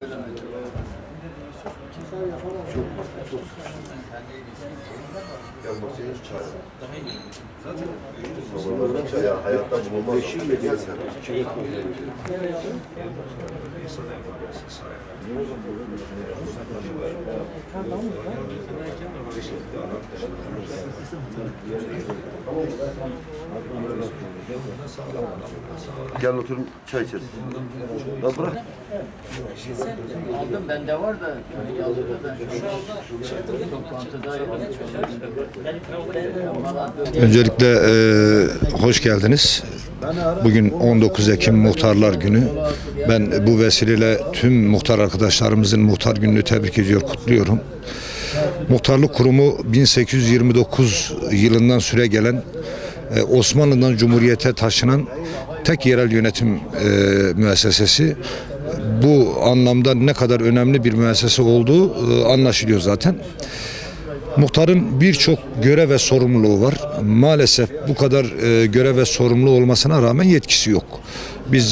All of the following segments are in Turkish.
Çok gelmesi çay. Zaten sabahlardan çay ya hayatta bulunmaz. Gel oturun çay içelim. Lan bırak. Aldım bende var da yazıda da toplantıda Öncelikle hoş geldiniz. Bugün 19 Ekim Muhtarlar Günü. Ben bu vesileyle tüm muhtar arkadaşlarımızın muhtar gününü tebrik ediyor, kutluyorum. Muhtarlık Kurumu 1829 yılından süre gelen Osmanlı'dan Cumhuriyet'e taşınan tek yerel yönetim müessesesi. Bu anlamda ne kadar önemli bir müessese olduğu anlaşılıyor zaten. Muhtarın birçok görev ve sorumluluğu var. Maalesef bu kadar görev ve sorumluluğu olmasına rağmen yetkisi yok. Biz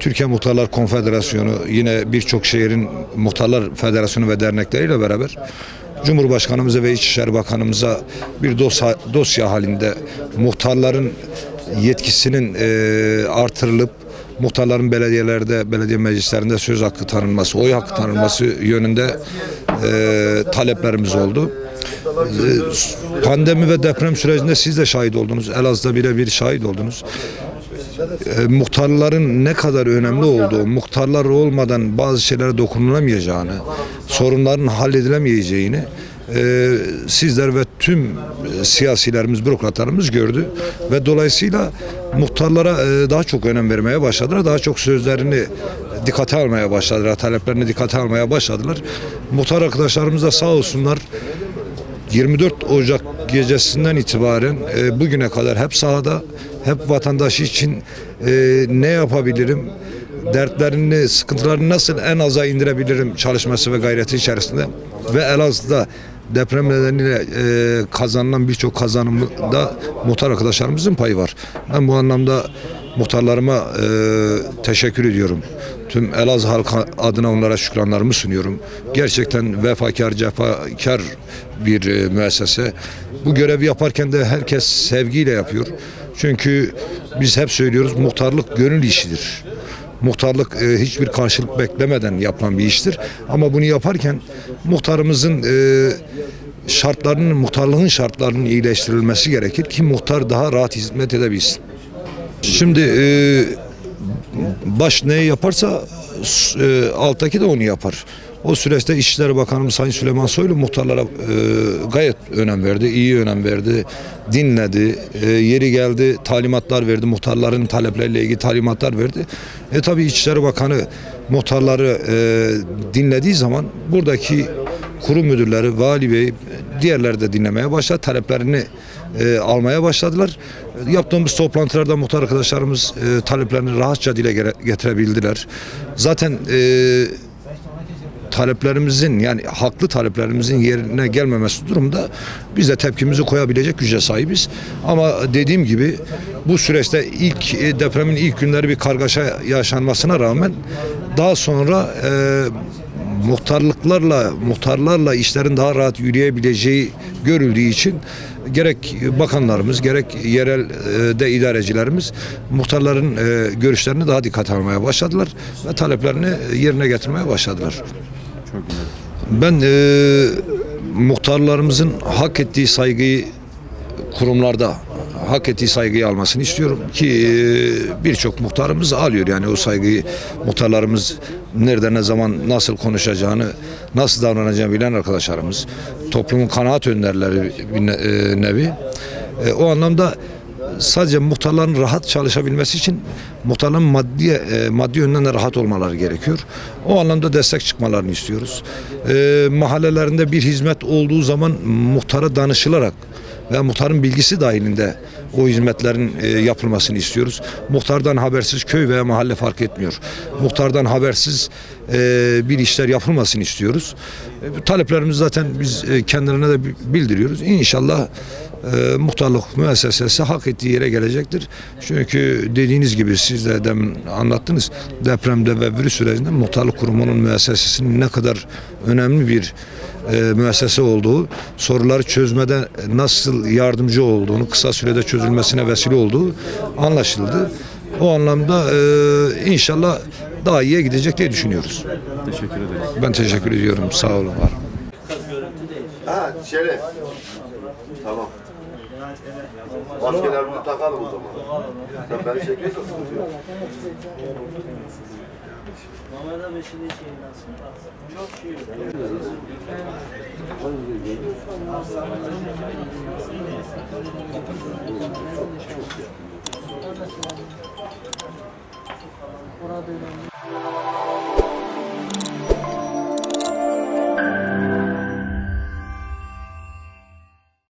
Türkiye Muhtarlar Konfederasyonu, yine birçok şehrin Muhtarlar Federasyonu ve dernekleriyle beraber Cumhurbaşkanımıza ve İçişleri Bakanımıza bir dosya halinde muhtarların yetkisinin artırılıp muhtarların belediyelerde, belediye meclislerinde söz hakkı tanınması, oy hakkı tanınması yönünde taleplerimiz oldu. Pandemi ve deprem sürecinde siz de şahit oldunuz. Elazığ'da birebir şahit oldunuz. Muhtarların ne kadar önemli olduğu, muhtarlar olmadan bazı şeylere dokunulamayacağını, sorunların halledilemeyeceğini sizler ve tüm siyasilerimiz, bürokratlarımız gördü ve dolayısıyla muhtarlara daha çok önem vermeye başladılar. Daha çok sözlerini dikkate almaya başladılar, taleplerini dikkate almaya başladılar. Muhtar arkadaşlarımız da sağ olsunlar 24 Ocak gecesinden itibaren bugüne kadar hep sahada, hep vatandaşı için ne yapabilirim, dertlerini, sıkıntılarını nasıl en aza indirebilirim çalışması ve gayreti içerisinde ve Elazığ'da deprem nedeniyle kazanılan birçok kazanımda muhtar arkadaşlarımızın payı var. Ben bu anlamda muhtarlarıma teşekkür ediyorum. Tüm Elazığ halkı adına onlara şükranlarımı sunuyorum. Gerçekten vefakar, cefakar bir müessese. Bu görevi yaparken de herkes sevgiyle yapıyor. Çünkü biz hep söylüyoruz, muhtarlık gönül işidir. Muhtarlık hiçbir karşılık beklemeden yapılan bir iştir. Ama bunu yaparken muhtarımızın şartlarının, muhtarlığın şartlarının iyileştirilmesi gerekir ki muhtar daha rahat hizmet edebilsin. Şimdi baş neyi yaparsa alttaki de onu yapar. O süreçte İçişleri Bakanımız Sayın Süleyman Soylu muhtarlara gayet önem verdi, iyi önem verdi, dinledi, yeri geldi talimatlar verdi, muhtarların talepleriyle ilgili talimatlar verdi. Tabii İçişleri Bakanı muhtarları dinlediği zaman buradaki kurum müdürleri, vali bey, diğerleri de dinlemeye başladı, taleplerini almaya başladılar. Yaptığımız toplantılarda muhtar arkadaşlarımız taleplerini rahatça dile getirebildiler. Zaten taleplerimizin, yani haklı taleplerimizin yerine gelmemesi durumda biz de tepkimizi koyabilecek güce sahibiz. Ama dediğim gibi bu süreçte depremin ilk günleri bir kargaşa yaşanmasına rağmen daha sonra muhtarlarla işlerin daha rahat yürüyebileceği görüldüğü için gerek bakanlarımız, gerek yerelde idarecilerimiz muhtarların görüşlerini daha dikkate almaya başladılar ve taleplerini yerine getirmeye başladılar. Ben muhtarlarımızın hak ettiği saygıyı kurumlarda hak ettiği saygıyı almasını istiyorum ki birçok muhtarımız alıyor, yani o saygıyı. Muhtarlarımız nerede, ne zaman, nasıl konuşacağını, nasıl davranacağını bilen arkadaşlarımız, toplumun kanaat önderleri bir nevi. O anlamda sadece muhtarların rahat çalışabilmesi için muhtarların maddi yönden de rahat olmaları gerekiyor. O anlamda destek çıkmalarını istiyoruz. Mahallelerinde bir hizmet olduğu zaman muhtara danışılarak ve muhtarın bilgisi dahilinde o hizmetlerin yapılmasını istiyoruz. Muhtardan habersiz köy veya mahalle fark etmiyor. Muhtardan habersiz bir işler yapılmasını istiyoruz. Taleplerimizi zaten biz kendilerine de bildiriyoruz. İnşallah muhtarlık müessesesi hak ettiği yere gelecektir. Çünkü dediğiniz gibi siz de demin anlattınız, depremde ve virüs sürecinde muhtarlık kurumunun müessesesinin ne kadar önemli bir müessese olduğu, soruları çözmede nasıl yardımcı olduğunu, kısa sürede çözülmesine vesile olduğu anlaşıldı. O anlamda inşallah daha iyiye gidecek diye düşünüyoruz. Teşekkür ederiz. Ben teşekkür ediyorum. Sağ olun. Var. Ha, Şeref. Tamam. Maskelerimizi takalım o zaman. Sen beni çekiyorsan sıkıntı yok. Orada